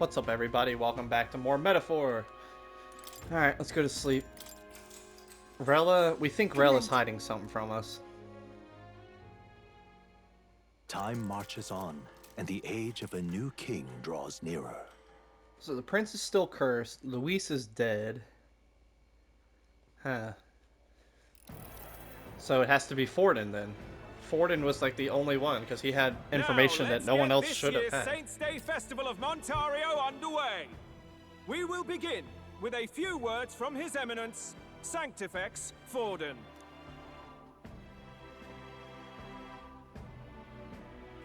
What's up, everybody? Welcome back to more Metaphor. Alright, let's go to sleep. Rella, we think Rella's hiding something from us. Time marches on, and the age of a new king draws nearer. So the prince is still cursed, Luis is dead. Huh. So it has to be Forden then. Forden was like the only one, because he had information that no one else should have had. Saints' Day Festival of Montario underway. We will begin with a few words from His Eminence, Sanctifex Forden.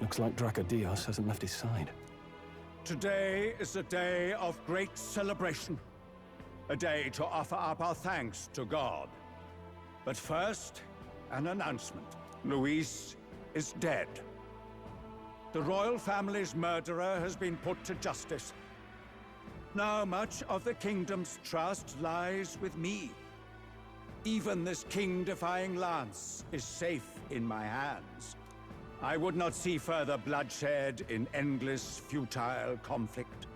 Looks like Dracodios hasn't left his side. Today is a day of great celebration. A day to offer up our thanks to God. But first, an announcement. Luis is dead. The royal family's murderer has been put to justice. Now much of the kingdom's trust lies with me. Even this king-defying lance is safe in my hands. I would not see further bloodshed in endless, futile conflict.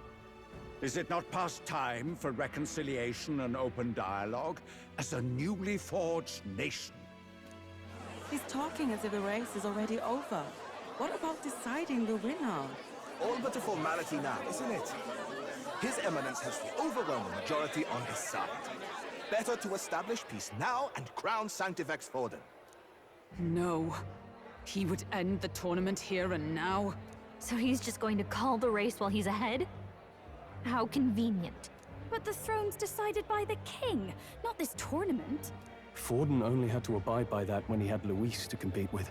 Is it not past time for reconciliation and open dialogue as a newly forged nation? He's talking as if the race is already over. What about deciding the winner? All but a formality now, isn't it? His Eminence has the overwhelming majority on his side. Better to establish peace now and crown Sanctifex Forden. No. He would end the tournament here and now. So he's just going to call the race while he's ahead? How convenient. But the throne's decided by the king, not this tournament. Forden only had to abide by that when he had Luis to compete with.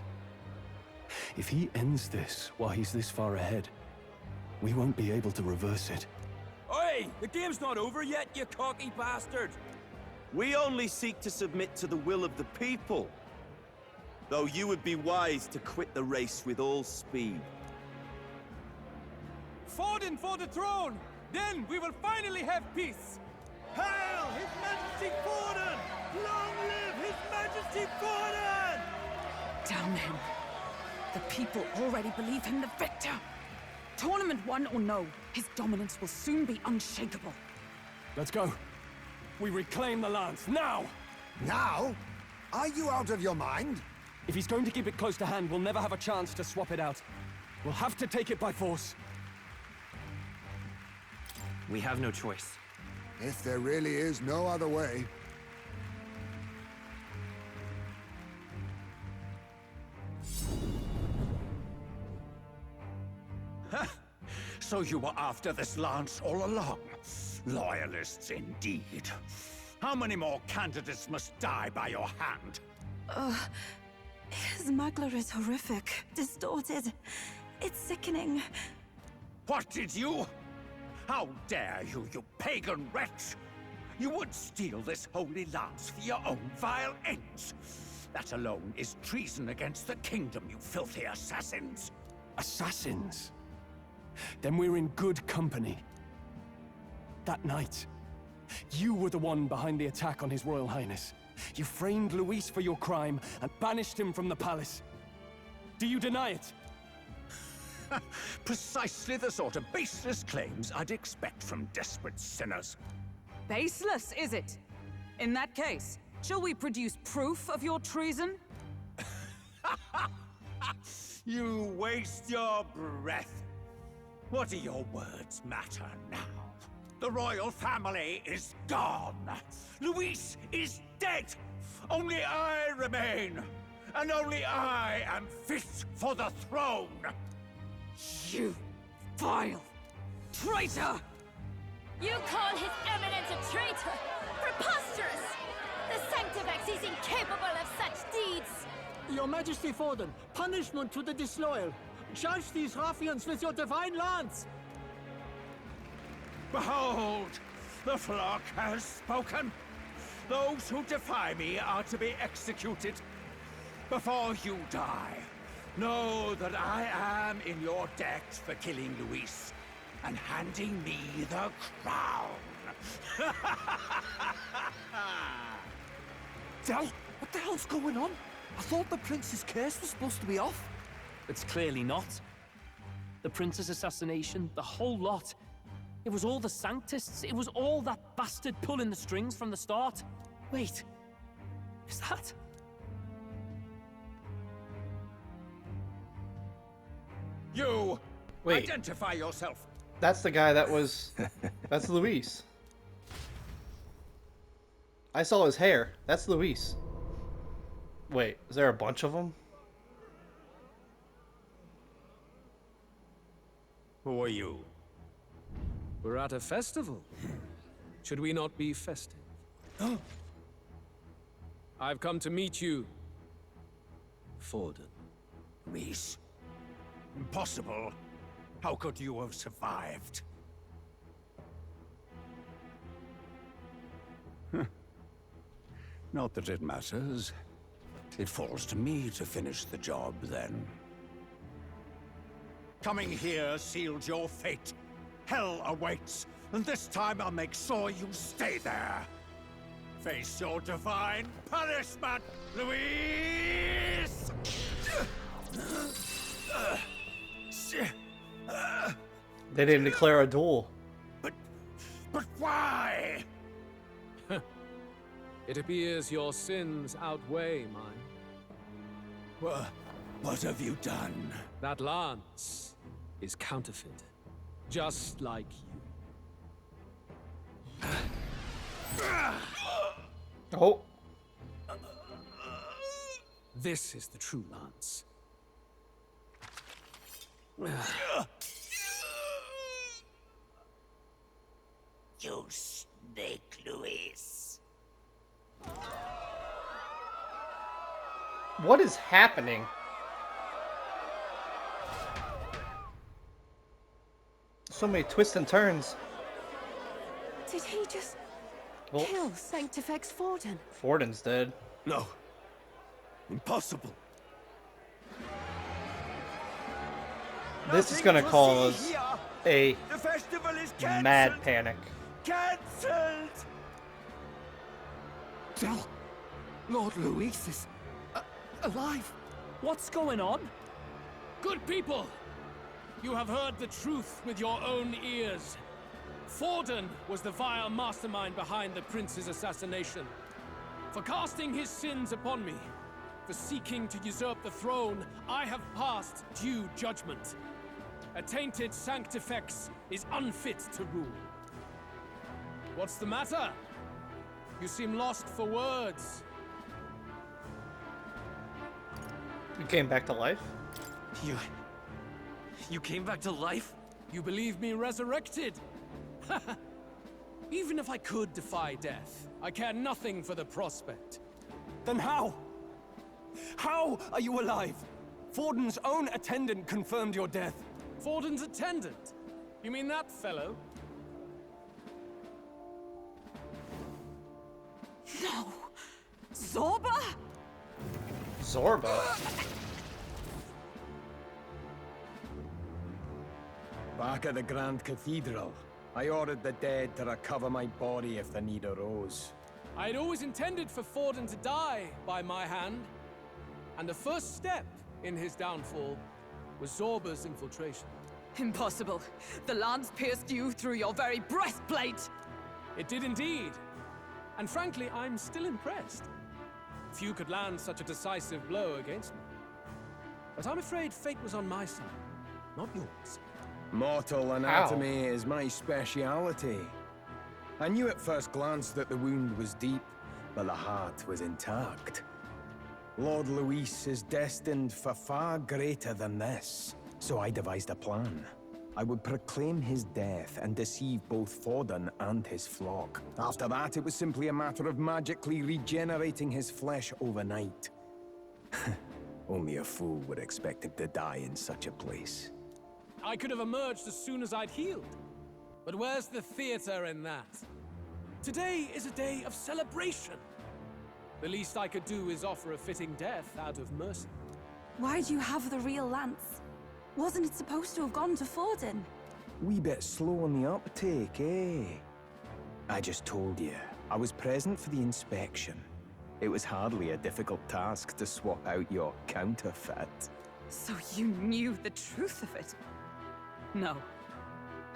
If he ends this while he's this far ahead, we won't be able to reverse it. Oi! The game's not over yet, you cocky bastard! We only seek to submit to the will of the people. Though you would be wise to quit the race with all speed. Forden for the throne! Then we will finally have peace! Hail His Majesty Forden! Long live His Majesty Forden! Damn him. The people already believe him the victor. Tournament won or no, his dominance will soon be unshakable. Let's go. We reclaim the lance, now! Now? Are you out of your mind? If he's going to keep it close to hand, we'll never have a chance to swap it out. We'll have to take it by force. We have no choice. If there really is no other way. So you were after this lance all along? Loyalists indeed. How many more candidates must die by your hand? His Magler is horrific, distorted. It's sickening. What did you? How dare you, you pagan wretch! You would steal this holy lance for your own vile ends. That alone is treason against the kingdom, you filthy assassins. Assassins? Then we're in good company. That night, you were the one behind the attack on His Royal Highness. You framed Luis for your crime and banished him from the palace. Do you deny it? Precisely the sort of baseless claims I'd expect from desperate sinners. Baseless, is it? In that case, shall we produce proof of your treason? You waste your breath. What do your words matter now? The royal family is gone. Luis is dead. Only I remain. And only I am fit for the throne. You vile traitor! You call His Eminence a traitor? Preposterous! The Sanctifex is incapable of such deeds! Your Majesty Forden, punishment to the disloyal. Judge these ruffians with your divine lance! Behold, the flock has spoken. Those who defy me are to be executed. Before you die, know that I am in your debt for killing Luis and handing me the crown. Del, what the hell's going on? I thought the prince's curse was supposed to be off. It's clearly not. The prince's assassination, the whole lot. It was all the Sanctists. It was all that bastard pulling the strings from the start. Wait. Is that... You! Wait. Identify yourself! That's the guy that was... That's Luis. I saw his hair. That's Luis. Wait, is there a bunch of them? Who are you? We're at a festival. Should we not be festive? I've come to meet you, Forden. Reese. Impossible. How could you have survived? Not that it matters. It falls to me to finish the job, then. Coming here sealed your fate. Hell awaits, and this time I'll make sure you stay there. Face your divine punishment, Luis! They didn't declare a duel. But why? It appears your sins outweigh mine. What have you done? That lance is counterfeit, just like you. Oh. This is the true lance. You snake, Luis. What is happening? So many twists and turns. Did he just Well, kill Sanctifex Forden? Forden's dead. No. Impossible. This is gonna cause a The festival is mad panic. Cancelled! Del, Lord Luis is alive. What's going on? Good people! You have heard the truth with your own ears. Forden was the vile mastermind behind the prince's assassination. For casting his sins upon me, for seeking to usurp the throne, I have passed due judgment. A tainted Sanctifex is unfit to rule. What's the matter? You seem lost for words. You came back to life? You came back to life? You believe me resurrected? Even if I could defy death, I care nothing for the prospect. Then how? How are you alive? Forden's own attendant confirmed your death. Forden's attendant? You mean that fellow? No! Zorba? Zorba? Back at the Grand Cathedral, I ordered the dead to recover my body if the need arose. I'd always intended for Forden to die by my hand. And the first step in his downfall was Zorba's infiltration. Impossible. The lance pierced you through your very breastplate! It did indeed. And frankly, I'm still impressed. Few could land such a decisive blow against me. But I'm afraid fate was on my side, not yours. Mortal anatomy is my speciality. I knew at first glance that the wound was deep, but the heart was intact. Lord Luis is destined for far greater than this, so I devised a plan. I would proclaim his death and deceive both Forden and his flock. After that, it was simply a matter of magically regenerating his flesh overnight. Only a fool would expect him to die in such a place. I could have emerged as soon as I'd healed. But where's the theater in that? Today is a day of celebration. The least I could do is offer a fitting death out of mercy. Why do you have the real lance? Wasn't it supposed to have gone to Forden? Wee bit slow on the uptake, eh? I just told you, I was present for the inspection. It was hardly a difficult task to swap out your counterfeit. So you knew the truth of it? No.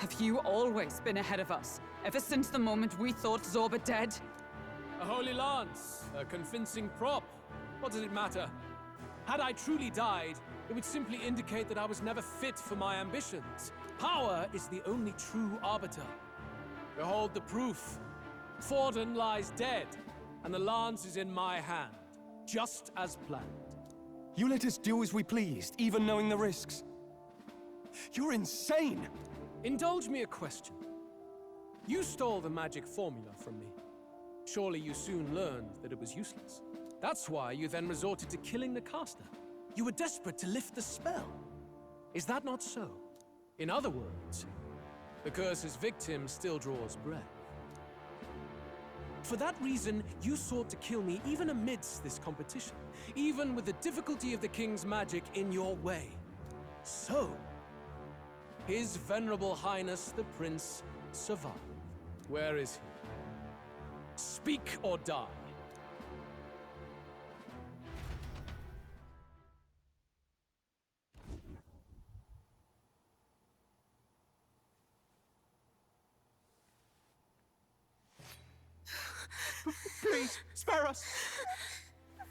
Have you always been ahead of us? Ever since the moment we thought Zorba dead? A holy lance, a convincing prop. What does it matter? Had I truly died, it would simply indicate that I was never fit for my ambitions. Power is the only true arbiter. Behold the proof. Forden lies dead, and the lance is in my hand, just as planned. You let us do as we pleased, even knowing the risks. You're insane! Indulge me a question. You stole the magic formula from me. Surely you soon learned that it was useless. That's why you then resorted to killing the caster. You were desperate to lift the spell. Is that not so? In other words, the curse's victim still draws breath. For that reason, you sought to kill me even amidst this competition, even with the difficulty of the king's magic in your way. So, His Venerable Highness the Prince survived. Where is he? Speak or die. Please, spare us!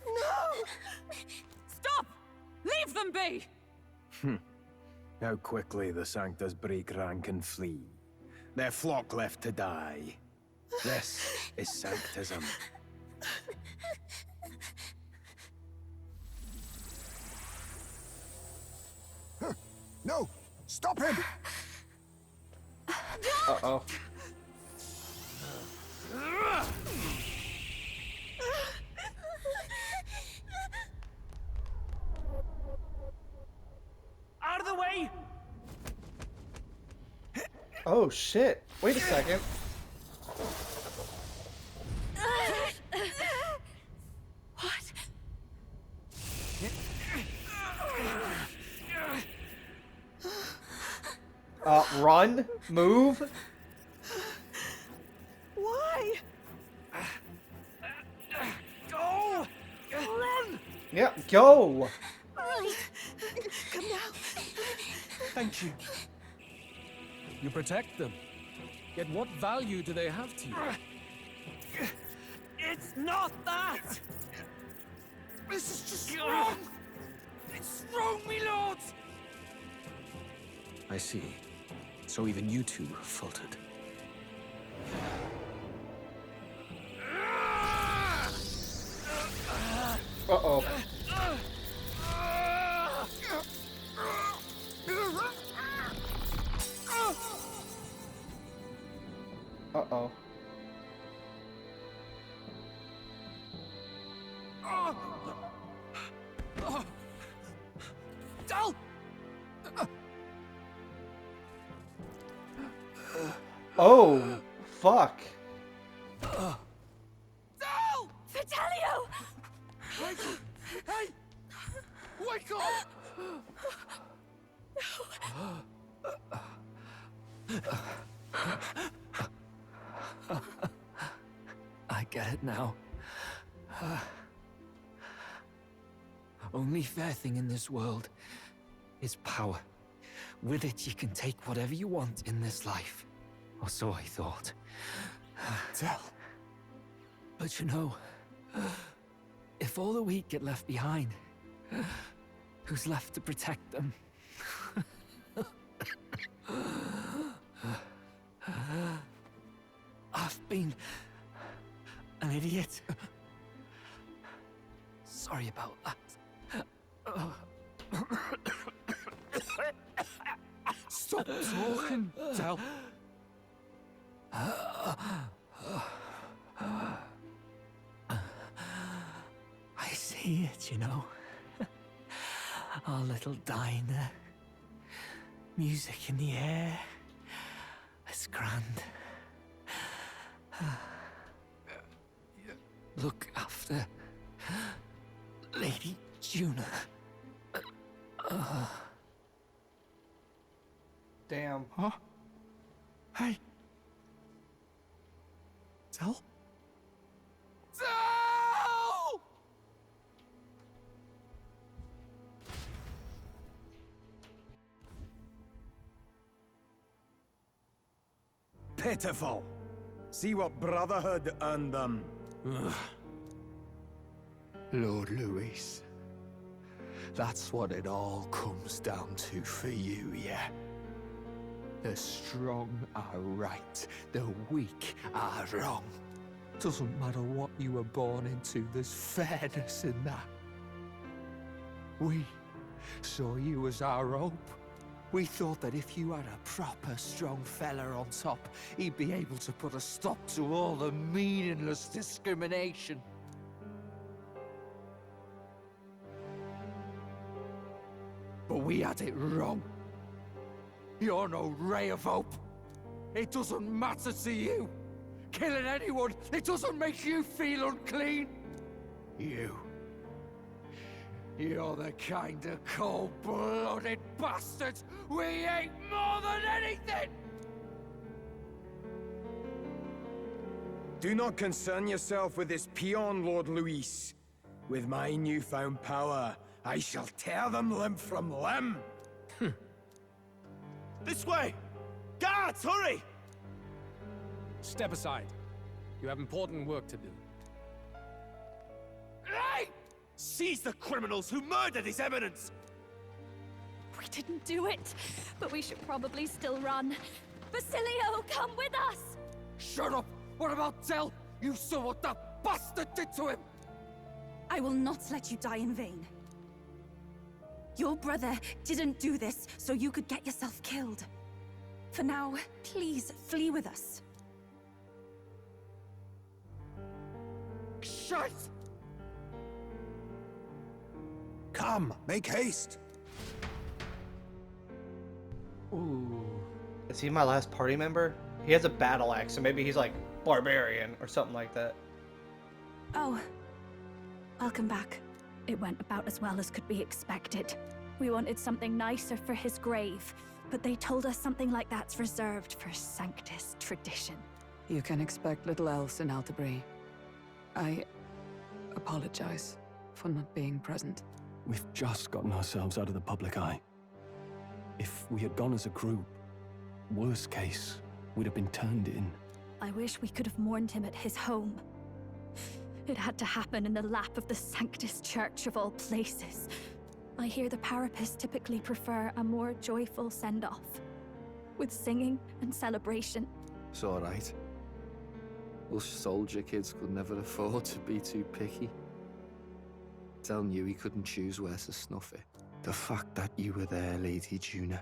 No! Stop! Leave them be! How quickly the Sanctus break rank and flee. Their flock left to die. This is Sanctism. No! Stop him! Uh-oh. Out of the way! Oh shit. Wait a second. What? Run? Move? Why? Go! Run! Yeah, go! Come now. Thank you. You protect them. Yet what value do they have to you? It's not that! This is just wrong! It's wrong, me lords! I see. So even you two faltered. Uh-oh. Uh-oh. Dal! Oh, fuck. Dal! Vitelio! Hey! Wake up! I get it now. Only fair thing in this world is power. With it, you can take whatever you want in this life. Or so I thought. Tell. But you know, if all the weak get left behind, who's left to protect them? I've been an idiot. Sorry about that. Stop talking, Del. I see it, you know. Our little diner. Music in the air. It's grand. Look after Lady Juna. Damn. Huh? Hey. Del? Dal! Pitiful. See what Brotherhood earned them. Lord Louis. That's what it all comes down to for you, yeah? The strong are right, the weak are wrong. Doesn't matter what you were born into, there's fairness in that. We saw you as our hope. We thought that if you had a proper strong fella on top, he'd be able to put a stop to all the meaningless discrimination. But we had it wrong. You're no ray of hope. It doesn't matter to you. Killing anyone, it doesn't make you feel unclean. You're the kind of cold-blooded bastards we hate more than anything! Do not concern yourself with this peon, Lord Luis. With my newfound power, I shall tear them limb from limb. This way! Guards, hurry! Step aside. You have important work to do. Hey! Seize the criminals who murdered His Eminence! We didn't do it, but we should probably still run. Basilio, come with us! Shut up! What about Tell? You saw what that bastard did to him! I will not let you die in vain. Your brother didn't do this so you could get yourself killed. For now, please flee with us. Shite! Come, make haste. Ooh. Is he my last party member? He has a battle axe, so maybe he's like barbarian or something like that. Oh. Welcome back. It went about as well as could be expected. We wanted something nicer for his grave, but they told us something like that's reserved for Sanctus tradition. You can expect little else in Altabri. I apologize for not being present. We've just gotten ourselves out of the public eye. If we had gone as a group, worst case, we'd have been turned in. I wish we could have mourned him at his home. It had to happen in the lap of the Sanctus Church of all places. I hear the Parapists typically prefer a more joyful send-off, with singing and celebration. It's all right. Us soldier kids could never afford to be too picky. Tell knew he couldn't choose where to snuff it. The fact that you were there, Lady Juna,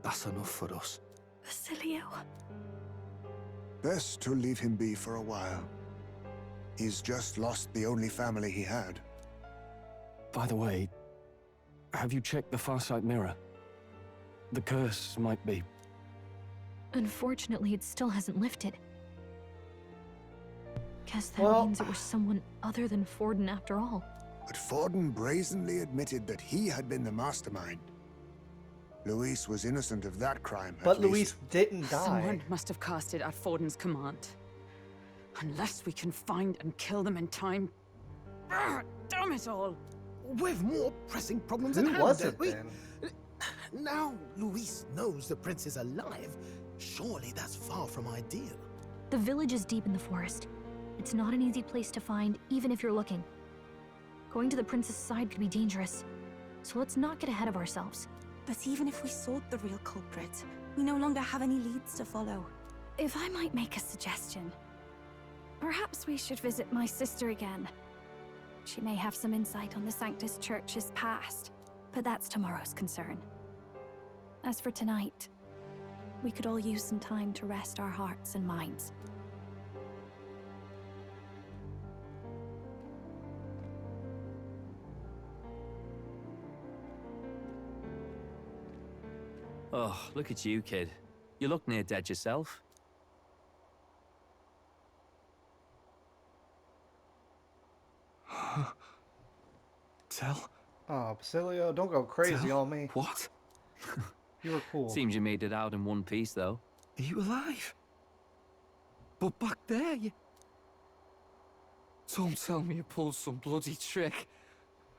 that's enough for us. Basilio. Best to leave him be for a while. He's just lost the only family he had. By the way, have you checked the Farsight mirror? The curse might be... Unfortunately, it still hasn't lifted. Guess that means it was someone other than Forden after all. But Forden brazenly admitted that he had been the mastermind. Luis was innocent of that crime, But at least. Luis didn't die. Someone must have cast it at Forden's command. Unless we can find and kill them in time. Damn it all! We've more pressing problems Who at hand, was don't it we? then? Now Luis knows the prince is alive. Surely that's far from ideal. The village is deep in the forest. It's not an easy place to find, even if you're looking. Going to the prince's side could be dangerous. So let's not get ahead of ourselves. But even if we sought the real culprit, we no longer have any leads to follow. If I might make a suggestion, perhaps we should visit my sister again. She may have some insight on the Sanctus Church's past, but that's tomorrow's concern. As for tonight, we could all use some time to rest our hearts and minds. Oh, look at you, kid. You look near dead yourself. Tell? Oh, Basilio, don't go crazy Tell? on me. What? You were cool. Seems you made it out in one piece, though. Are you alive? But back there, you... Don't tell me you pulled some bloody trick.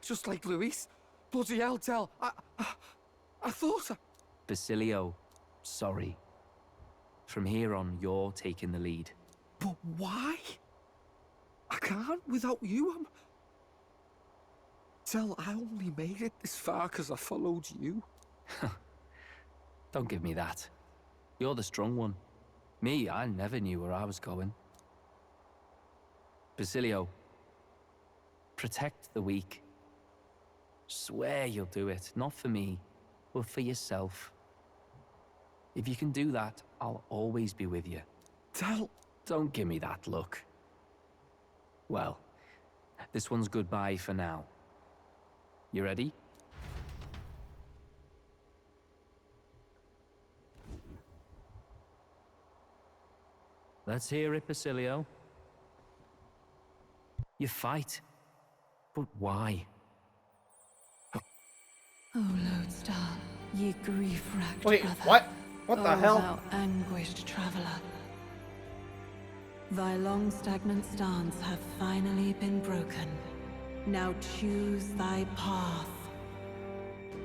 Just like Luis. Bloody hell, Tell. I thought I... Basilio, sorry. From here on, you're taking the lead. But why? I can't without you. Tell, I only made it this far because I followed you. Don't give me that. You're the strong one. Me, I never knew where I was going. Basilio, protect the weak. Swear you'll do it, not for me, but for yourself. If you can do that, I'll always be with you. Tell... Don't give me that look. Well, this one's goodbye for now. You ready? Let's hear it, Basilio. You fight. But why? O Lodestar, ye grief-racked Wait, brother. what? What the hell? Thou anguished traveler. Thy long stagnant stance hath finally been broken. Now choose thy path.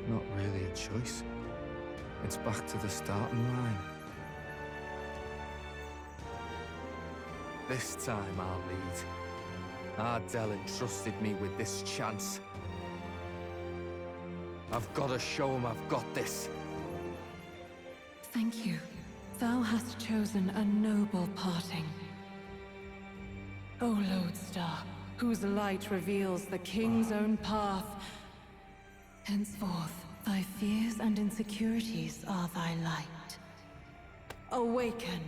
Not really a choice. It's back to the starting line. This time I'll lead. Ardell entrusted me with this chance. I've got to show him I've got this. Thank you. Thou hast chosen a noble parting. O Lodestar, whose light reveals the king's own path. Henceforth, thy fears and insecurities are thy light. Awaken.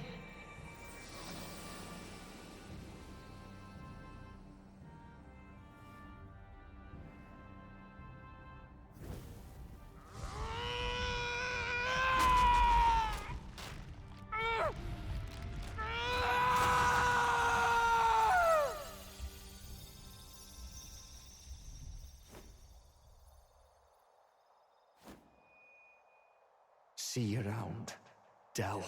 See you around, Dell.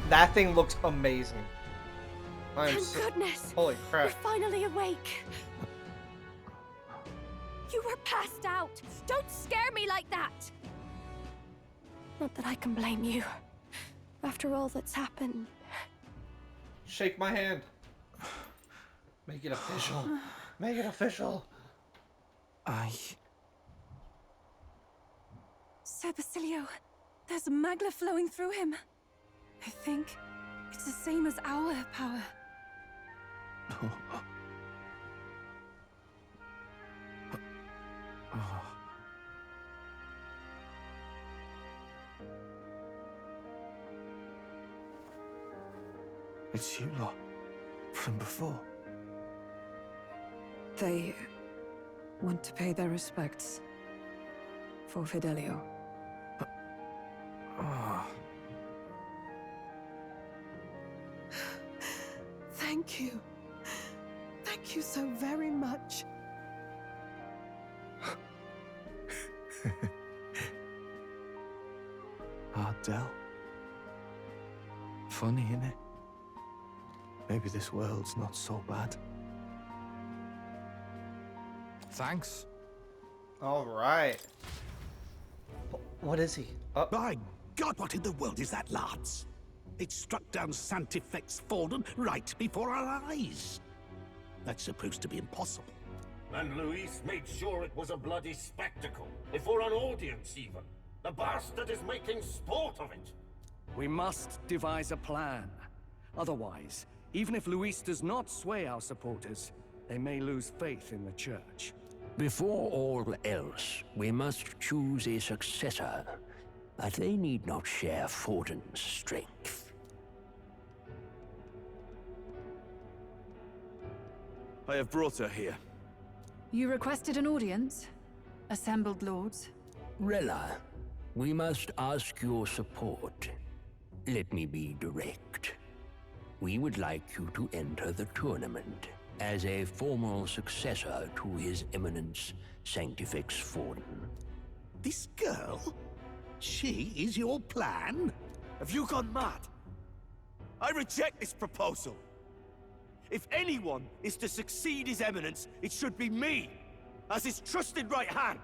That thing looks amazing. Thank goodness! Holy crap. We're finally awake! You were passed out! Don't scare me like that! Not that I can blame you. After all that's happened. Shake my hand. Make it official. Make it official. Sir Basilio, there's magla flowing through him. I think it's the same as our power. It's you lot, from before. They want to pay their respects for Fidelio. Thank you. Thank you so very much. Ardell. Funny, innit? Maybe this world's not so bad. Thanks. All right. What is he? By God, what in the world is that, lads? It struck down Santifex Forden right before our eyes. That's supposed to be impossible. And Luis made sure it was a bloody spectacle, before an audience even. The bastard is making sport of it. We must devise a plan. Otherwise, even if Luis does not sway our supporters, they may lose faith in the church. Before all else, we must choose a successor. But they need not share Forden's strength. I have brought her here. You requested an audience? Assembled lords? Rella, we must ask your support. Let me be direct. We would like you to enter the tournament. as a formal successor to His Eminence Sanctifex Forden. This girl? She is your plan? Have you gone mad? I reject this proposal. If anyone is to succeed His Eminence, it should be me, as his trusted right hand.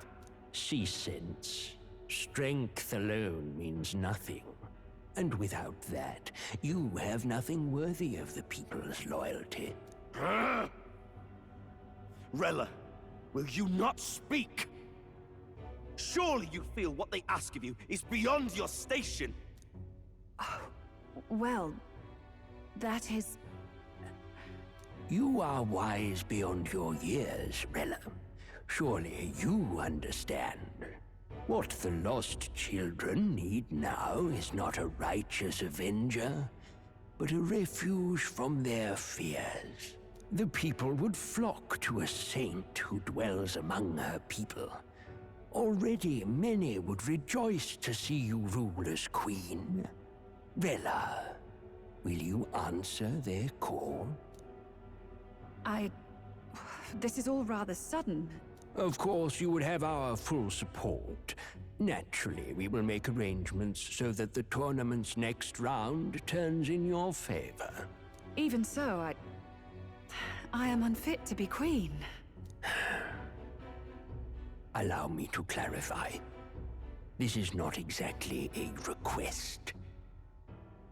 See sense. Strength alone means nothing. And without that, you have nothing worthy of the people's loyalty. Rella, will you not speak? Surely you feel what they ask of you is beyond your station. Well, that is... You are wise beyond your years, Rella. Surely you understand. What the lost children need now is not a righteous avenger, but a refuge from their fears. The people would flock to a saint who dwells among her people. Already many would rejoice to see you rule as queen. Rella, will you answer their call? This is all rather sudden. Of course, you would have our full support. Naturally, we will make arrangements so that the tournament's next round turns in your favor. Even so, I am unfit to be queen. Allow me to clarify. This is not exactly a request.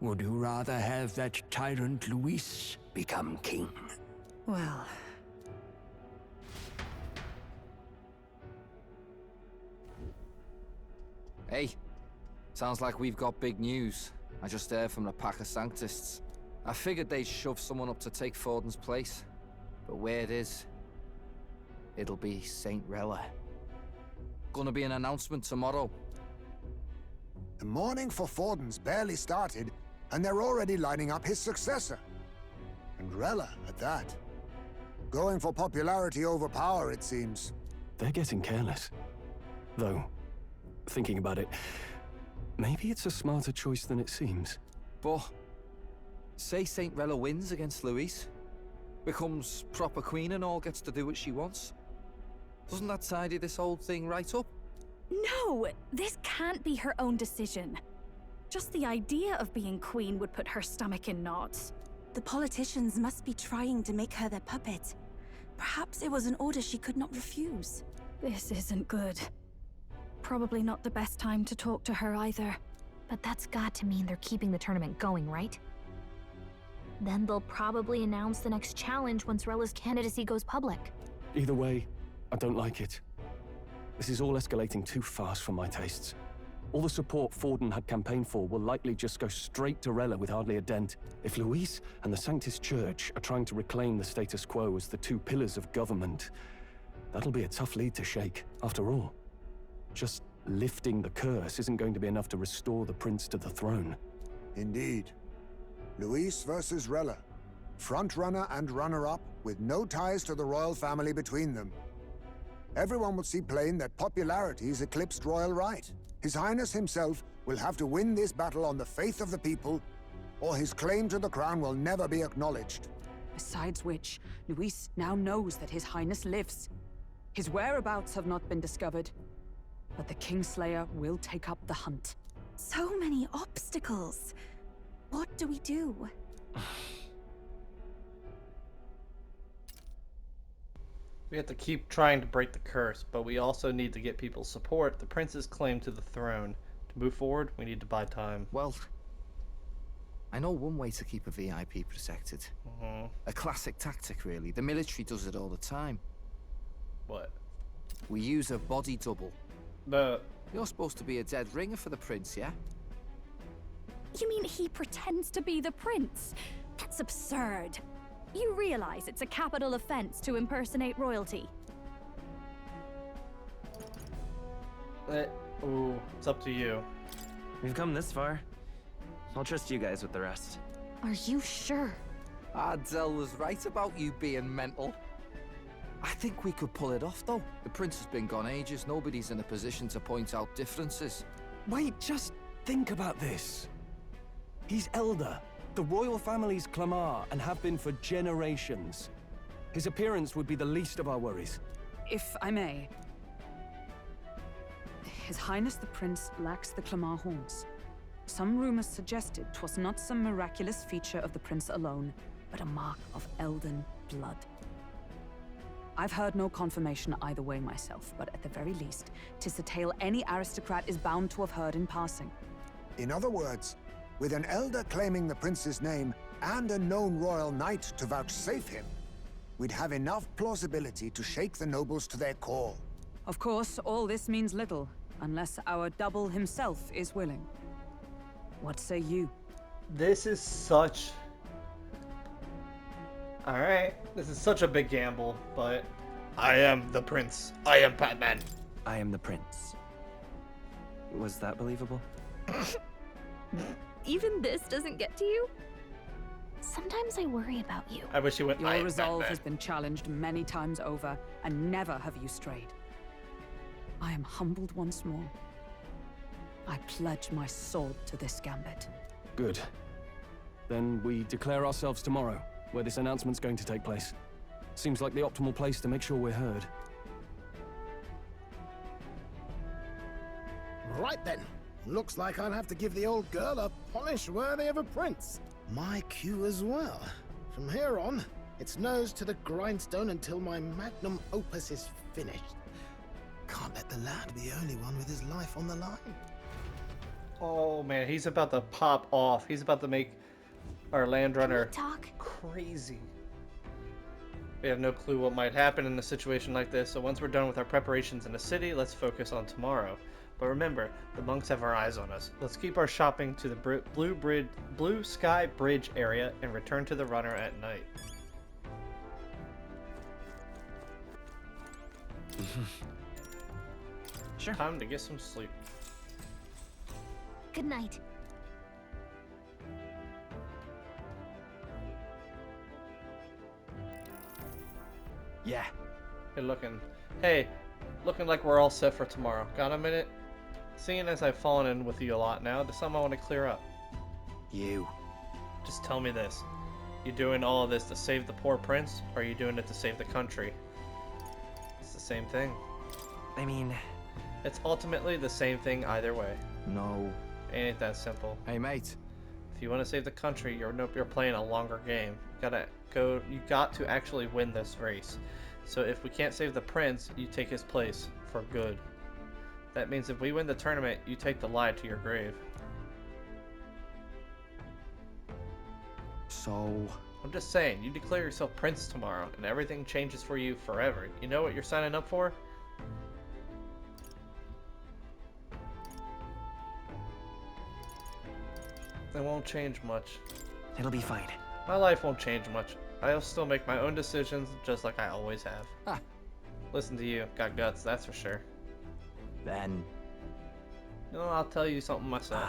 Would you rather have that tyrant Luis become king? Well... Hey, sounds like we've got big news. I just heard from the pack of Sanctists. I figured they'd shove someone up to take Forden's place. But where it is, it'll be Saint Rella. Gonna be an announcement tomorrow. The mourning for Forden's barely started, and they're already lining up his successor. And Rella, at that. Going for popularity over power, it seems. They're getting careless. Though, thinking about it, maybe it's a smarter choice than it seems. But, say Saint Rella wins against Luis, becomes proper queen and all gets to do what she wants. Doesn't that tidy this whole thing right up? No, this can't be her own decision. Just the idea of being queen would put her stomach in knots. The politicians must be trying to make her their puppet. Perhaps it was an order she could not refuse. This isn't good. Probably not the best time to talk to her either. But that's got to mean they're keeping the tournament going, right? Then they'll probably announce the next challenge once Rella's candidacy goes public. Either way, I don't like it. This is all escalating too fast for my tastes. All the support Forden had campaigned for will likely just go straight to Rella with hardly a dent. If Luis and the Sanctist Church are trying to reclaim the status quo as the two pillars of government, that'll be a tough lead to shake. After all, just lifting the curse isn't going to be enough to restore the prince to the throne. Indeed. Luis versus Rella. Frontrunner and runner-up, with no ties to the royal family between them. Everyone will see plain that popularity's eclipsed royal right. His Highness himself will have to win this battle on the faith of the people, or his claim to the crown will never be acknowledged. Besides which, Luis now knows that His Highness lives. His whereabouts have not been discovered, but the Kingslayer will take up the hunt. So many obstacles. What do we do? We have to keep trying to break the curse, but we also need to get people's support, the prince's claim to the throne. To move forward, we need to buy time. Well, I know one way to keep a VIP protected. A classic tactic, really. The military does it all the time. What? We use a body double. You're supposed to be a dead ringer for the prince, yeah? You mean he pretends to be the prince? That's absurd. You realize it's a capital offense to impersonate royalty? It's up to you. We've come this far. I'll trust you guys with the rest. Are you sure? Ardell was right about you being mental. I think we could pull it off, though. The prince has been gone ages. Nobody's in a position to point out differences. Wait, just think about this. He's elder. The royal family's Clamar and have been for generations. His appearance would be the least of our worries. If I may. His Highness the Prince lacks the Clamar horns. Some rumors suggested 'twas not some miraculous feature of the prince alone, but a mark of Elden blood. I've heard no confirmation either way myself, but at the very least, 'tis a tale any aristocrat is bound to have heard in passing. In other words, with an elder claiming the prince's name and a known royal knight to vouchsafe him, we'd have enough plausibility to shake the nobles to their core. Of course, all this means little, unless our double himself is willing. What say you? This is such... Alright, this is such a big gamble, but... I am the prince. I am Batman. I am the prince. Was that believable? Even this doesn't get to you? Sometimes I worry about you. I wish you went. Your resolve has been challenged many times over, and never have you strayed. I am humbled once more. I pledge my sword to this gambit. Good. Then we declare ourselves tomorrow, where this announcement's going to take place. Seems like the optimal place to make sure we're heard. Right then. Looks like I'll have to give the old girl a polish worthy of a prince. My cue as well. From here on, it's nose to the grindstone until my magnum opus is finished. Can't let the lad be the only one with his life on the line. Oh man, he's about to pop off. He's about to make our land runner talk? crazy. We have no clue what might happen in a situation like this, so once we're done with our preparations in the city, let's focus on tomorrow. But remember, the monks have our eyes on us. Let's keep our shopping to the Blue Sky Bridge area and return to the runner at night. Sure. Time to get some sleep. Good night. Yeah. Good looking. Hey, looking like we're all set for tomorrow. Got a minute? Seeing as I've fallen in with you a lot now, there's something I want to clear up. You. Just tell me this. You doing all of this to save the poor prince, or are you doing it to save the country? It's the same thing. I mean... It's ultimately the same thing either way. No. Ain't that simple. Hey, mate. If you want to save the country, you're playing a longer game. You got to actually win this race. So if we can't save the prince, you take his place for good. That means if we win the tournament, you take the lie to your grave. So... I'm just saying, you declare yourself prince tomorrow, and everything changes for you forever. You know what you're signing up for? It won't change much. It'll be fine. My life won't change much. I'll still make my own decisions, just like I always have. Ah. Listen to you. Got guts, that's for sure. Then... You know, I'll tell you something myself.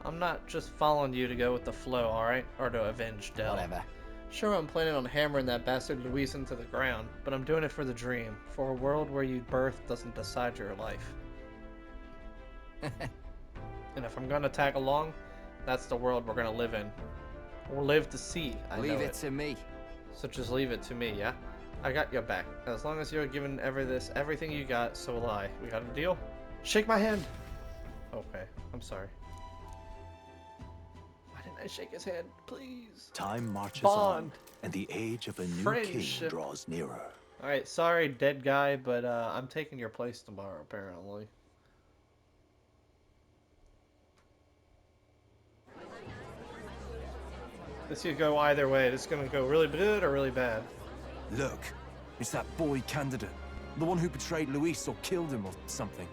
I'm not just following you to go with the flow, alright? Or to avenge Del. Whatever. Sure, I'm planning on hammering that bastard Luis into the ground, but I'm doing it for the dream. For a world where birth doesn't decide your life. And if I'm gonna tag along, that's the world we're gonna live in. Or live to see. Leave it to me. So just leave it to me, yeah? I got your back. As long as you're giving everything you got, so will I. We got a deal? Shake my hand! Okay, I'm sorry. Why didn't I shake his hand? Please. Time marches Bond. on, and the age of a new Friendship. king draws nearer. Alright, sorry, dead guy, but I'm taking your place tomorrow, apparently. This could go either way. This is gonna go really good or really bad. Look, it's that boy candidate. The one who betrayed Luis or killed him or something.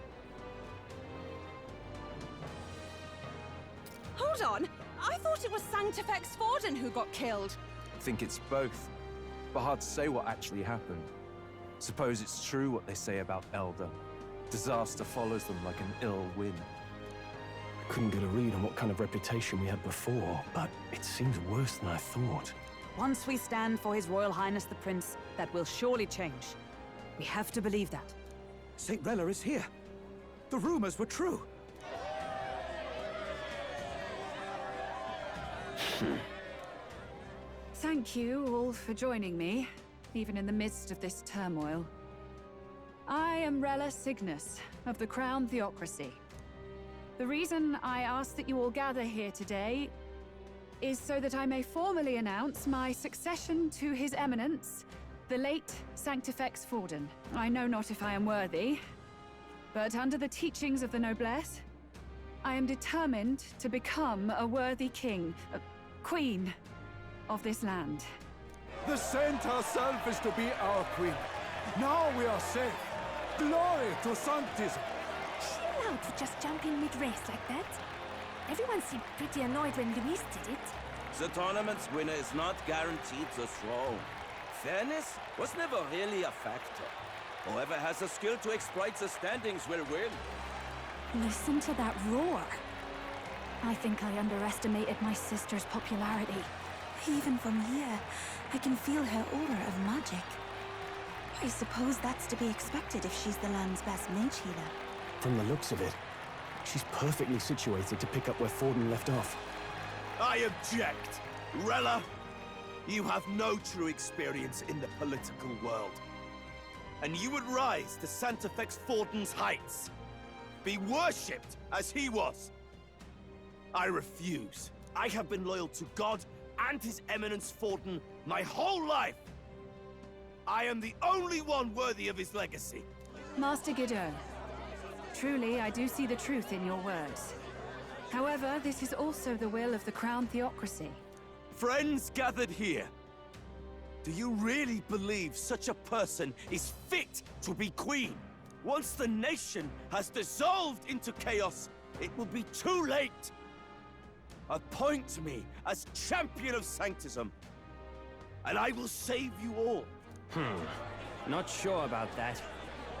Hold on! I thought it was Sanctifex Forden who got killed. I think it's both, but hard to say what actually happened. Suppose it's true what they say about Elder. Disaster follows them like an ill wind. I couldn't get a read on what kind of reputation we had before, but it seems worse than I thought. Once we stand for His Royal Highness the Prince, that will surely change. We have to believe that. St. Rella is here. The rumors were true. Thank you all for joining me. even in the midst of this turmoil. I am Rella Cygnus, of the Crown Theocracy. The reason I ask that you all gather here today is so that I may formally announce my succession to His Eminence, the late Sanctifex Forden. I know not if I am worthy, but under the teachings of the noblesse, I am determined to become a worthy king, queen of this land. The saint herself is to be our queen. Now we are safe. Glory to Sanctism. Is she allowed to just jump in mid-race like that? Everyone seemed pretty annoyed when Luis did it. The tournament's winner is not guaranteed the throne. Fairness was never really a factor. Whoever has the skill to exploit the standings will win. Listen to that roar. I think I underestimated my sister's popularity. Even from here, I can feel her aura of magic. I suppose that's to be expected if she's the land's best mage healer. From the looks of it, she's perfectly situated to pick up where Forden left off. I object! Rella, you have no true experience in the political world. And you would rise to Sanctifex Forden's heights. Be worshipped as he was. I refuse. I have been loyal to God and His Eminence Forden my whole life. I am the only one worthy of his legacy. Master Guido, truly I do see the truth in your words. However, this is also the will of the Crown Theocracy. Friends gathered here, do you really believe such a person is fit to be queen? Once the nation has dissolved into chaos, it will be too late. Appoint me as champion of Sanctism, and I will save you all. Not sure about that.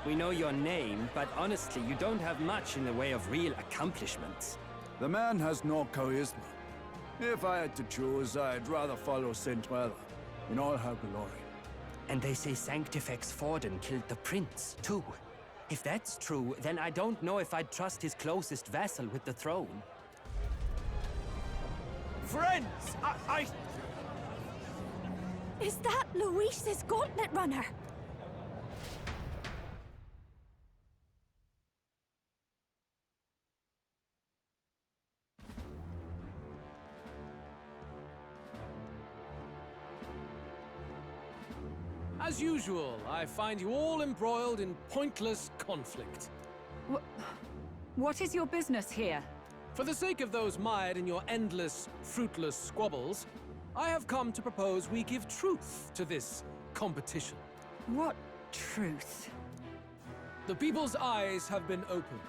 We know your name, but honestly, you don't have much in the way of real accomplishments. The man has no charisma. If I had to choose, I'd rather follow Saint Rella in all her glory. And they say Sanctifex Forden killed the prince, too. If that's true, then I don't know if I'd trust his closest vassal with the throne. Friends, I... Is that Luis's gauntlet runner? As usual, I find you all embroiled in pointless conflict. What is your business here? For the sake of those mired in your endless, fruitless squabbles, I have come to propose we give truth to this competition. What truth? The people's eyes have been opened.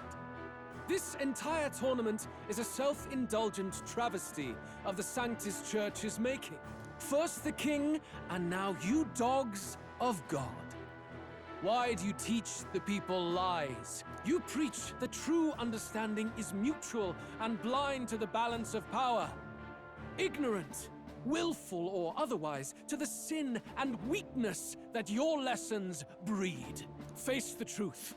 This entire tournament is a self-indulgent travesty of the Sanctus Church's making. First the king, and now you dogs of God. Why do you teach the people lies? You preach that true understanding is mutual and blind to the balance of power. Ignorant, willful or otherwise, to the sin and weakness that your lessons breed. Face the truth.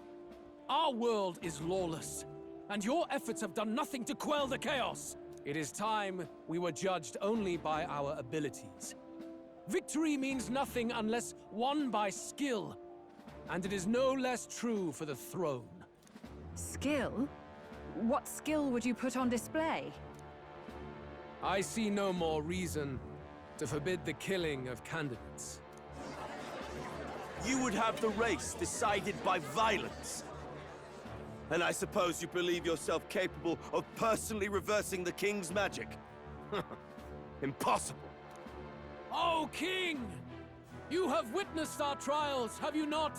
Our world is lawless, and your efforts have done nothing to quell the chaos. It is time we were judged only by our abilities. Victory means nothing unless won by skill, and it is no less true for the throne. Skill? What skill would you put on display? I see no more reason to forbid the killing of candidates. You would have the race decided by violence. And I suppose you believe yourself capable of personally reversing the king's magic? Impossible. Oh, King! You have witnessed our trials, have you not?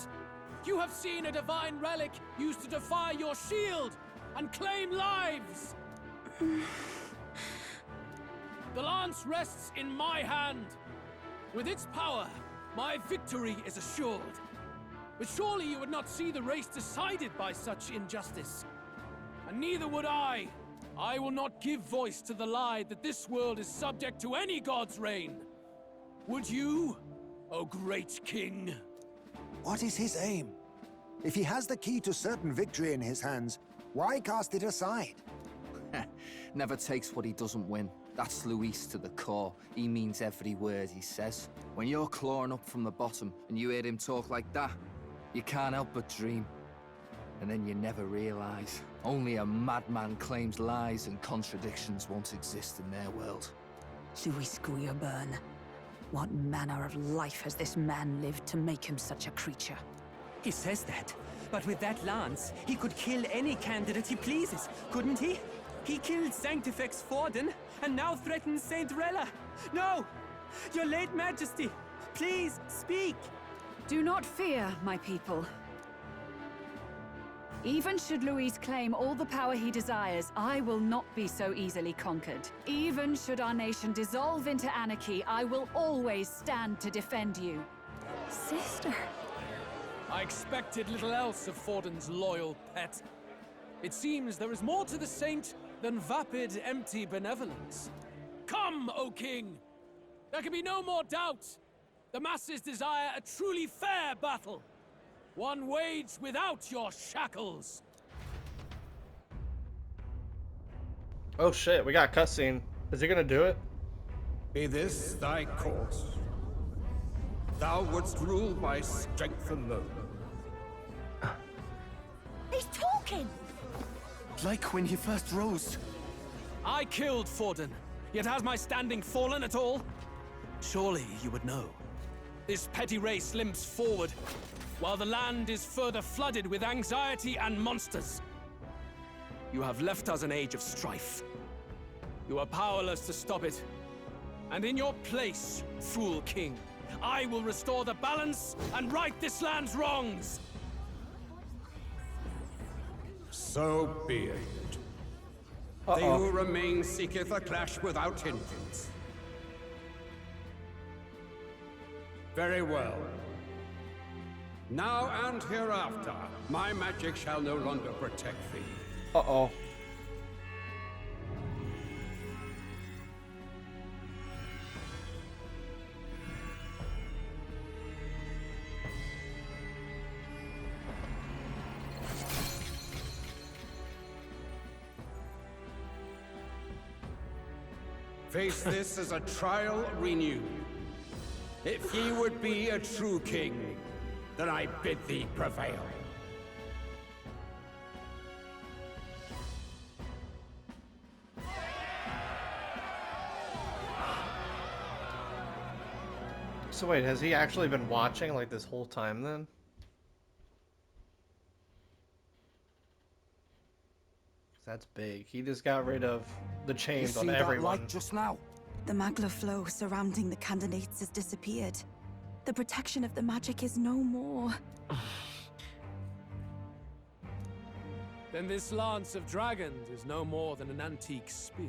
You have seen a divine relic used to defy your shield and claim lives! The lance rests in my hand. With its power, my victory is assured. But surely you would not see the race decided by such injustice. And neither would I. I will not give voice to the lie that this world is subject to any god's reign. Would you, O great king? What is his aim? If he has the key to certain victory in his hands, why cast it aside? Never takes what he doesn't win. That's Luis to the core. He means every word he says. When you're clawing up from the bottom and you hear him talk like that, you can't help but dream. And then you never realize. Only a madman claims lies and contradictions won't exist in their world. Luis Guyurburn. What manner of life has this man lived to make him such a creature? He says that, but with that lance, he could kill any candidate he pleases, couldn't he? He killed Sanctifex Forden, and now threatens Saint Rella. No! Your late Majesty, please, speak! Do not fear, my people. Even should Luis claim all the power he desires, I will not be so easily conquered. Even should our nation dissolve into anarchy, I will always stand to defend you. Sister. I expected little else of Forden's loyal pet. It seems there is more to the saint than vapid, empty benevolence. Come, O King! There can be no more doubt. The masses desire a truly fair battle. One waged without your shackles. Oh shit, we got a cutscene. Is he gonna do it? Be this thy course. Thou wouldst rule by strength alone. He's talking! Like when he first rose. I killed Forden, yet has my standing fallen at all? Surely you would know. This petty race limps forward, while the land is further flooded with anxiety and monsters. You have left us an age of strife. You are powerless to stop it. And in your place, fool king, I will restore the balance and right this land's wrongs! So be it. They who remain seeketh a clash without hindrance. Very well. Now and hereafter, my magic shall no longer protect thee. Uh-oh. Face this as a trial renewed. If ye would be a true king, then I bid thee prevail. So wait, has he actually been watching like this whole time then? That's big. He just got rid of the chains on everyone. Just now. The magla flow surrounding the candidates has disappeared. The protection of the magic is no more. Then this lance of dragons is no more than an antique spear.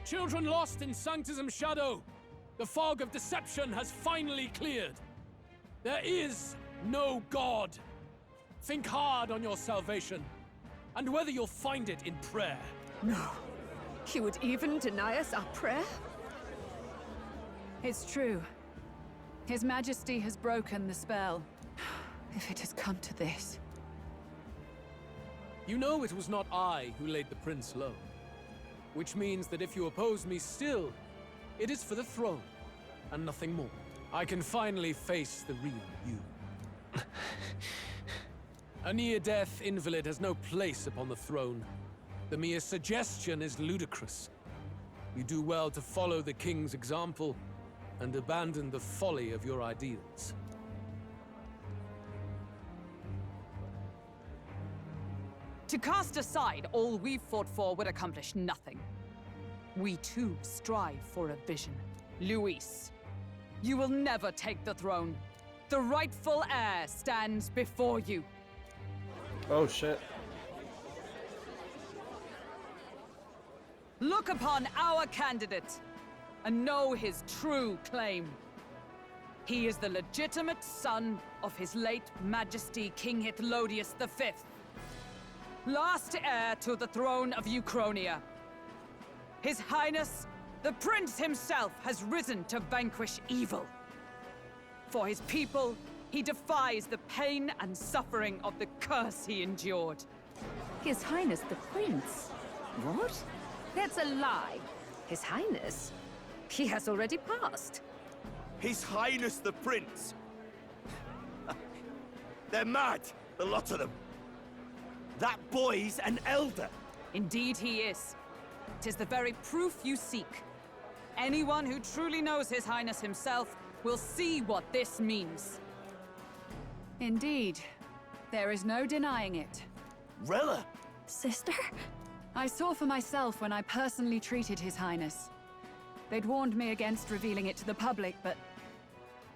Children lost in Sanctism's shadow! The fog of deception has finally cleared. There is no God. Think hard on your salvation, and whether you'll find it in prayer. No. He would even deny us our prayer? It's true. His Majesty has broken the spell. If it has come to this. You know it was not I who laid the prince low. Which means that if you oppose me still, it is for the throne, and nothing more. I can finally face the real you. A near-death invalid has no place upon the throne. The mere suggestion is ludicrous. You do well to follow the king's example and abandon the folly of your ideals. To cast aside all we've fought for would accomplish nothing. We too strive for a vision. Luis, you will never take the throne. The rightful heir stands before you. Oh shit. Look upon our candidate and know his true claim. He is the legitimate son of his late Majesty King Hithlodius V, last heir to the throne of Uchronia. His Highness, the Prince himself, has risen to vanquish evil. For his people, he defies the pain and suffering of the curse he endured. His Highness the Prince. What? That's a lie. His Highness? He has already passed. His Highness the Prince! They're mad, the lot of them. That boy's an elder. Indeed he is. 'Tis the very proof you seek. Anyone who truly knows His Highness himself will see what this means. Indeed. There is no denying it. Rella! Sister? I saw for myself when I personally treated His Highness. They'd warned me against revealing it to the public, but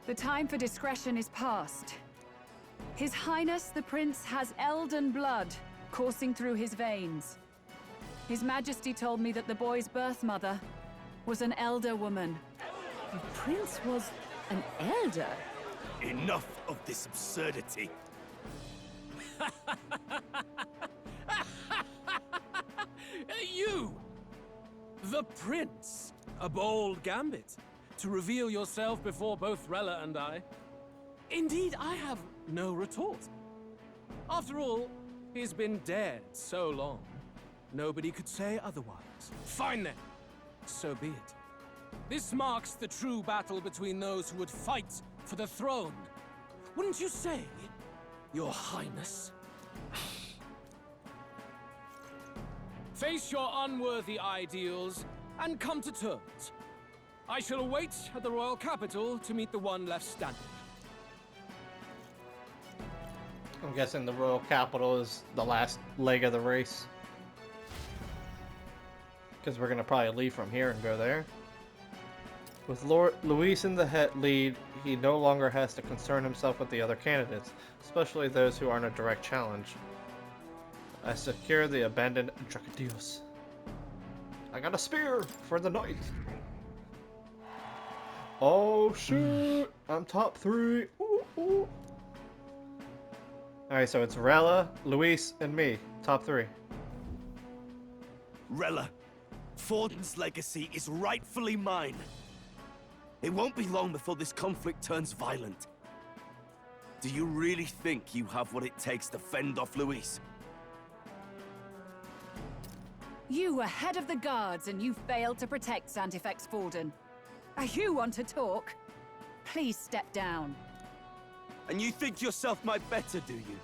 the time for discretion is past. His Highness the Prince has elden blood coursing through his veins. His Majesty told me that the boy's birth mother was an elder woman. The Prince was an elder? Enough of this absurdity. You! The Prince! A bold gambit. To reveal yourself before both Rella and I. Indeed, I have no retort. After all, he's been dead so long. Nobody could say otherwise. Fine then. So be it. This marks the true battle between those who would fight for the throne. Wouldn't you say, Your Highness? Face your unworthy ideals and come to terms. I shall await at the royal capital to meet the one left standing. I'm guessing the royal capital is the last leg of the race. Because we're going to probably leave from here and go there. With Lord Luis in the lead, he no longer has to concern himself with the other candidates, especially those who aren't a direct challenge. I secure the abandoned Dracadios. I got a spear for the knight. Oh shoot! I'm top 3. Ooh, ooh. Alright, so it's Rella, Luis, and me. Top 3. Rella, Forden's legacy is rightfully mine. It won't be long before this conflict turns violent. Do you really think you have what it takes to fend off Luis? You were head of the guards and you failed to protect Santifex Forden. You want to talk? Please step down. And you think yourself my better, do you?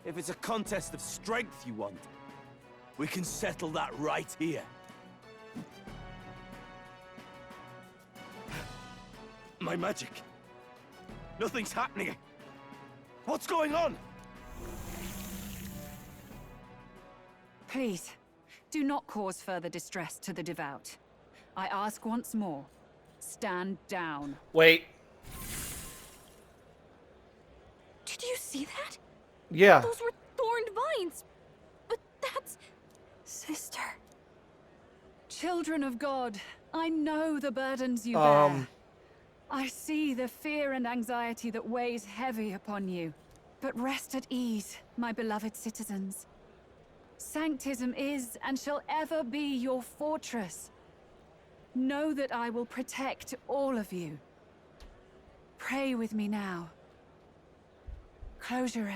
If it's a contest of strength you want, we can settle that right here. My magic. Nothing's happening. What's going on? Please, do not cause further distress to the devout. I ask once more, stand down. Wait. Did you see that? Yeah. Those were thorned vines. But that's... Sister. Children of God, I know the burdens you bear. I see the fear and anxiety that weighs heavy upon you. But rest at ease, my beloved citizens. Sanctism is and shall ever be your fortress. Know that I will protect all of you. Pray with me now. Closure.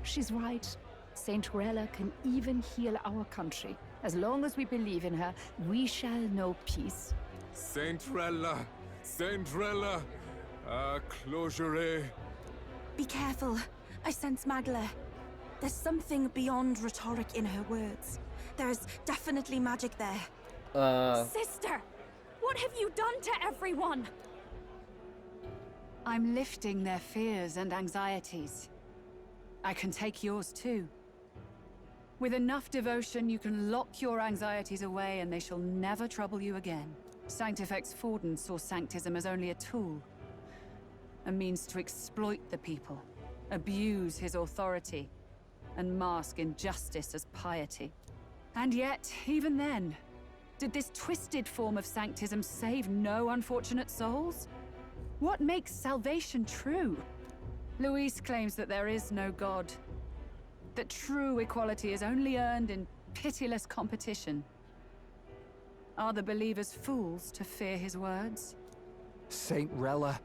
She's right. Saint Rella can even heal our country. As long as we believe in her, we shall know peace. Saint Rella! Saint Rella! Closure. Be careful. I sense Magla. There's something beyond rhetoric in her words. There's definitely magic there. Sister! What have you done to everyone? I'm lifting their fears and anxieties. I can take yours too. With enough devotion, you can lock your anxieties away and they shall never trouble you again. Sanctifex Forden saw Sanctism as only a tool. A means to exploit the people, abuse his authority, and mask injustice as piety. And yet, even then, did this twisted form of Sanctism save no unfortunate souls? What makes salvation true? Luis claims that there is no God. That true equality is only earned in pitiless competition. Are the believers fools to fear his words? Saint Rella.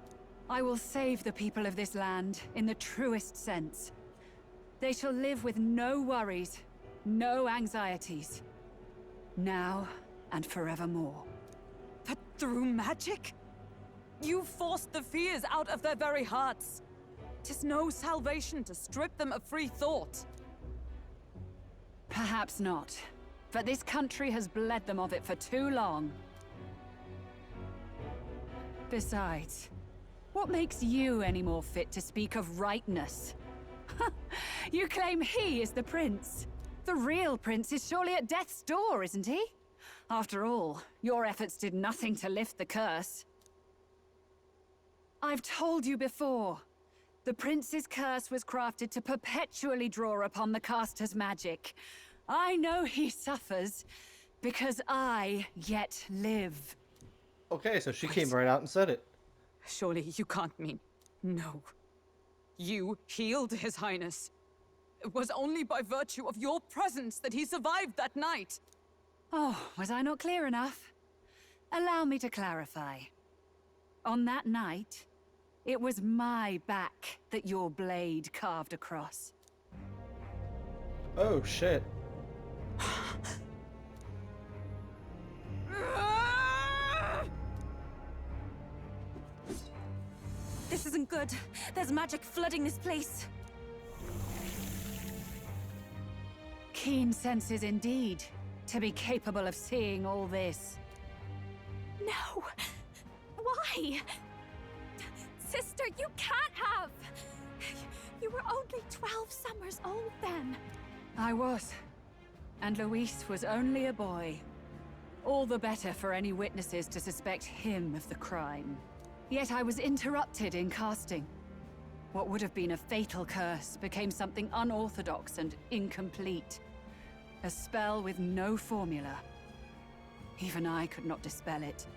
I will save the people of this land in the truest sense. They shall live with no worries, no anxieties. Now and forevermore. But through magic? You forced the fears out of their very hearts. 'Tis no salvation to strip them of free thought. Perhaps not. But this country has bled them of it for too long. Besides, what makes you any more fit to speak of rightness? You claim he is the prince. The real prince is surely at death's door, isn't he? After all, your efforts did nothing to lift the curse. I've told you before. The prince's curse was crafted to perpetually draw upon the caster's magic. I know he suffers, because I yet live. Okay, so she came right out and said it. Surely you can't mean... No. You healed His Highness. It was only by virtue of your presence that he survived that night. Oh, was I not clear enough? Allow me to clarify. On that night, it was my back that your blade carved across. Oh, shit. This isn't good. There's magic flooding this place. Keen senses indeed, to be capable of seeing all this. No! Why? Sister, you can't have! You were only 12 summers old then. I was. And Luis was only a boy. All the better for any witnesses to suspect him of the crime. Yet I was interrupted in casting. What would have been a fatal curse became something unorthodox and incomplete. A spell with no formula. Even I could not dispel it.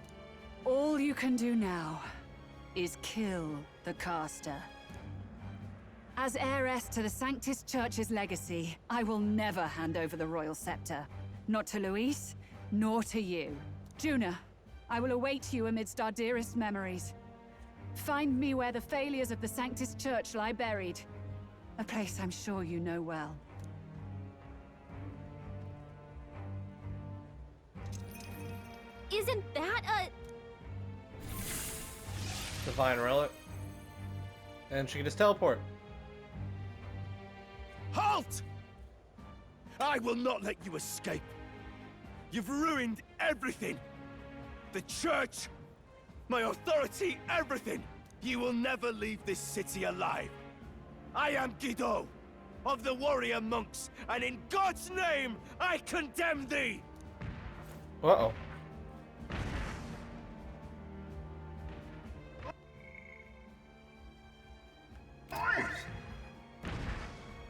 All you can do now is kill the caster. As heiress to the Sanctus Church's legacy, I will never hand over the royal scepter. Not to Luis, nor to you. Juna, I will await you amidst our dearest memories. Find me where the failures of the Sanctus Church lie buried. A place I'm sure you know well. Isn't that a... Divine relic. And she can just teleport. Halt! I will not let you escape. You've ruined everything. The church, my authority, everything. You will never leave this city alive. I am Guido, of the warrior monks, and in God's name, I condemn thee! Uh-oh.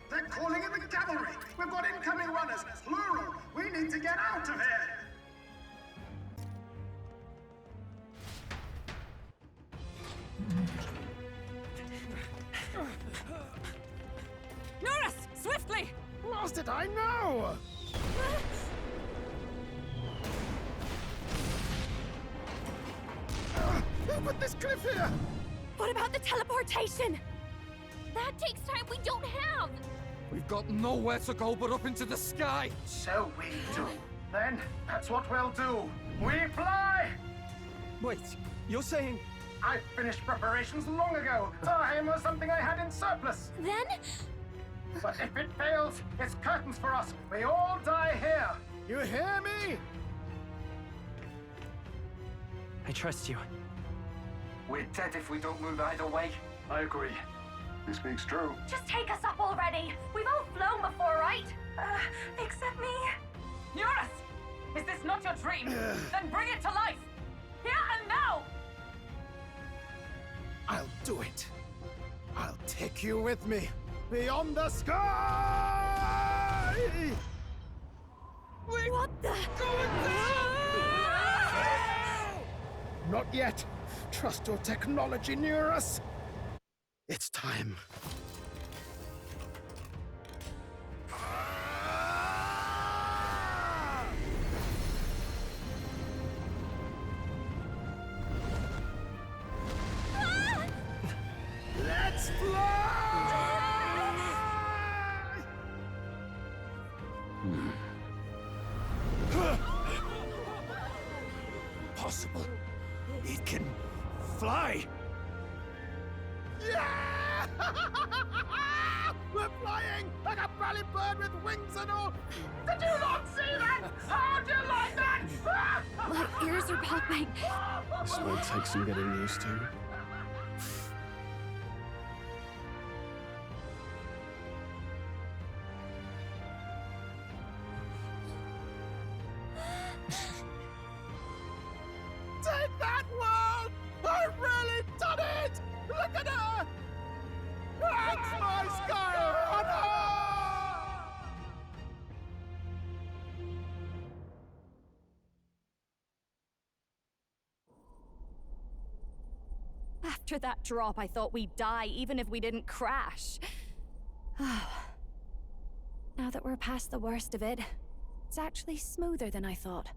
They're calling in the cavalry! We've got incoming runners, plural! We need to get out of here! Norris! Swiftly! Lost it, I know! Who put this cliff here? What about the teleportation? That takes time we don't have! We've got nowhere to go but up into the sky! So we do. Then, that's what we'll do. We fly! Wait, you're saying... I finished preparations long ago. Time was something I had in surplus. Then? But if it fails, it's curtains for us. We all die here. You hear me? I trust you. We're dead if we don't move either way. I agree. He speaks true. Just take us up already! We've all flown before, right? Except me. Norris! Is this not your dream? Then bring it to life! Here and now! I'll do it. I'll take you with me. Beyond the sky! What the? Not yet. Trust your technology near us. It's time. Possible. It can fly. Yeah! We're flying like a bally bird with wings and all. Did you not see that? How do you like that? My ears are popping. This might take some getting used to. Take that, world! I've really done it! Look at her! That's my sky runner! After that drop, I thought we'd die, even if we didn't crash. Now that we're past the worst of it, it's actually smoother than I thought.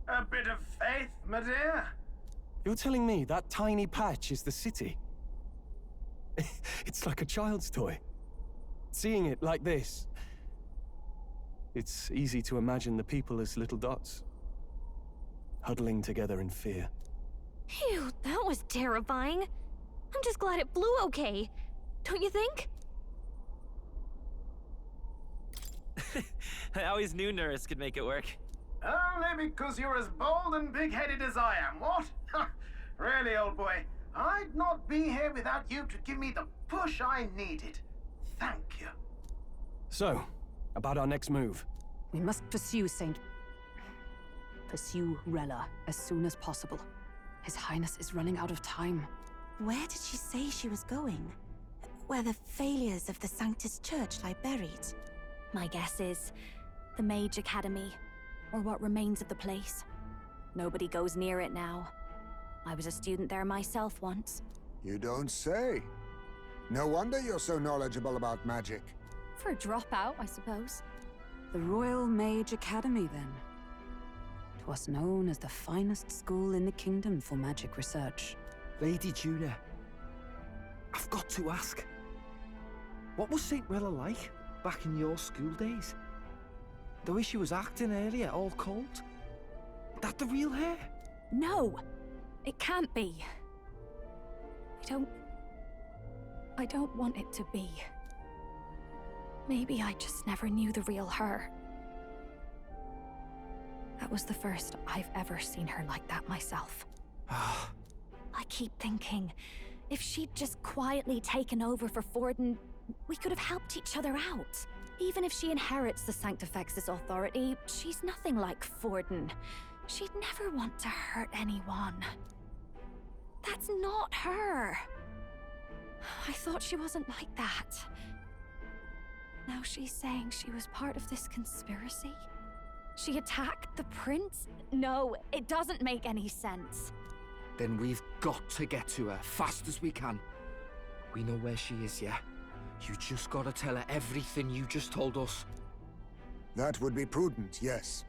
A bit of faith, my dear. You're telling me that tiny patch is the city? It's like a child's toy. Seeing it like this, it's easy to imagine the people as little dots, huddling together in fear. Phew, that was terrifying. I'm just glad it flew okay. Don't you think? I always knew Nurse could make it work. Only because you're as bold and big-headed as I am, what? Really, old boy, I'd not be here without you to give me the push I needed. Thank you. So, about our next move. We must pursue Rella as soon as possible. His Highness is running out of time. Where did she say she was going? Where the failures of the Sanctus Church lie buried? My guess is the Mage Academy, or what remains of the place. Nobody goes near it now. I was a student there myself once. You don't say. No wonder you're so knowledgeable about magic. For a dropout, I suppose. The Royal Mage Academy, then. 'Twas known as the finest school in the kingdom for magic research. Lady Juna, I've got to ask. What was St. Rella like back in your school days? The way she was acting earlier, all cold? That the real hair? No! It can't be. I don't want it to be. Maybe I just never knew the real her. That was the first I've ever seen her like that myself. I keep thinking, if she'd just quietly taken over for Forden, we could have helped each other out. Even if she inherits the Sanctifex's authority, she's nothing like Forden. She'd never want to hurt anyone. That's not her. I thought she wasn't like that. Now she's saying she was part of this conspiracy? She attacked the prince? No, it doesn't make any sense. Then we've got to get to her fast as we can. We know where she is, yeah? You just gotta tell her everything you just told us. That would be prudent, yes.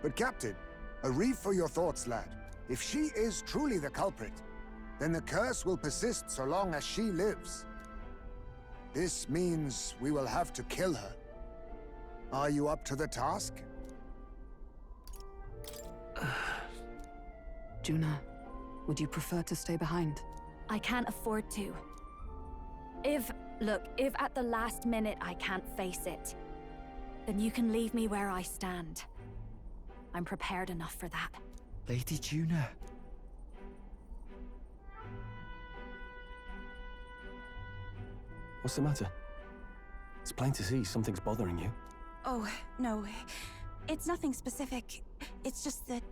But Captain, a reef for your thoughts, lad. If she is truly the culprit, then the curse will persist so long as she lives. This means we will have to kill her. Are you up to the task? Juna, would you prefer to stay behind? I can't afford to. If at the last minute I can't face it, then you can leave me where I stand. I'm prepared enough for that. Lady Juna. What's the matter? It's plain to see something's bothering you. Oh, no. It's nothing specific. It's just that...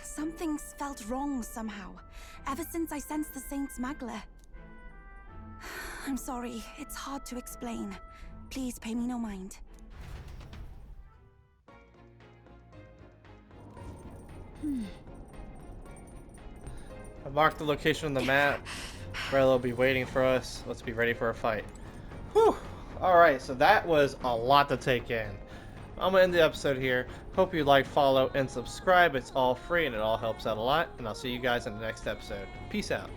something's felt wrong somehow. Ever since I sensed the Saint's Magla. I'm sorry. It's hard to explain. Please pay me no mind. I marked the location on the map. Rella will be waiting for us. Let's be ready for a fight. Whew! Alright, so that was a lot to take in. I'm going to end the episode here. Hope you like, follow, and subscribe. It's all free and it all helps out a lot. And I'll see you guys in the next episode. Peace out.